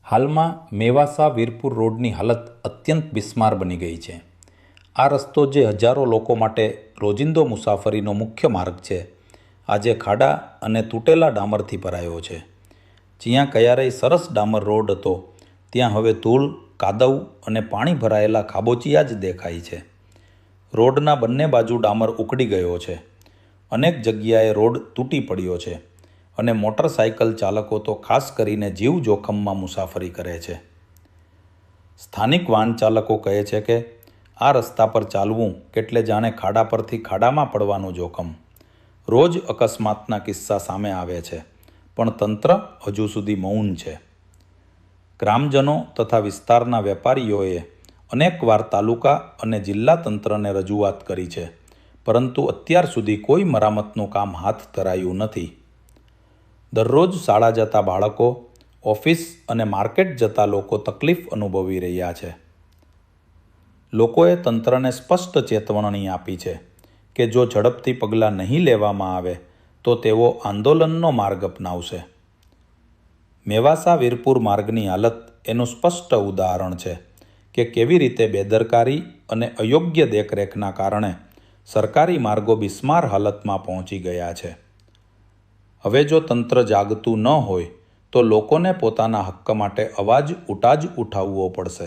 હાલમાં મેવાસા વીરપુર રોડની હાલત અત્યંત બિસ્માર બની ગઈ છે. આ રસ્તો જે હજારો લોકો માટે રોજિંદો મુસાફરીનો મુખ્ય માર્ગ છે, આજે ખાડા અને તૂટેલા ડામરથી ભરાયો છે. જ્યાં કયારેય સરસ ડામર રોડ હતો, ત્યાં હવે ધૂળ, કાદવ અને પાણી ભરાયેલા ખાબોચિયા જ દેખાય છે. રોડના બંને બાજુ ડામર ઉખડી ગયો છે. અનેક જગ્યાએ રોડ તૂટી પડ્યો છે અને મોટરસાયકલ ચાલકો તો ખાસ કરીને જીવ જોખમમાં મુસાફરી કરે છે. સ્થાનિક વાહન ચાલકો કહે છે કે આ રસ્તા પર ચાલવું એટલે જાણે ખાડા પરથી ખાડામાં પડવાનું જોખમ. રોજ અકસ્માતના કિસ્સા સામે આવે છે, પણ તંત્ર હજુ સુધી મૌન છે. ગ્રામજનો તથા વિસ્તારના વેપારીઓએ અનેકવાર તાલુકા અને જિલ્લા તંત્રને રજૂઆત કરી છે, પરંતુ અત્યાર સુધી કોઈ મરામતનું કામ હાથ ધરાયું નથી. દરરોજ શાળા જતા બાળકો, ઓફિસ અને માર્કેટ જતા લોકો તકલીફ અનુભવી રહ્યા છે. લોકોએ તંત્રને સ્પષ્ટ ચેતવણી આપી છે કે જો ઝડપથી પગલાં નહીં લેવામાં આવે તો તેઓ આંદોલનનો માર્ગ અપનાવશે. મેવાસા વીરપુર માર્ગની હાલત એનું સ્પષ્ટ ઉદાહરણ છે કે કેવી રીતે બેદરકારી અને અયોગ્ય દેખરેખના કારણે સરકારી માર્ગો બિસ્માર હાલતમાં પહોંચી ગયા છે. હવે જો તંત્ર જાગતું ન હોય તો લોકોને પોતાના હક્ક માટે અવાજ ઉઠાવવો પડશે.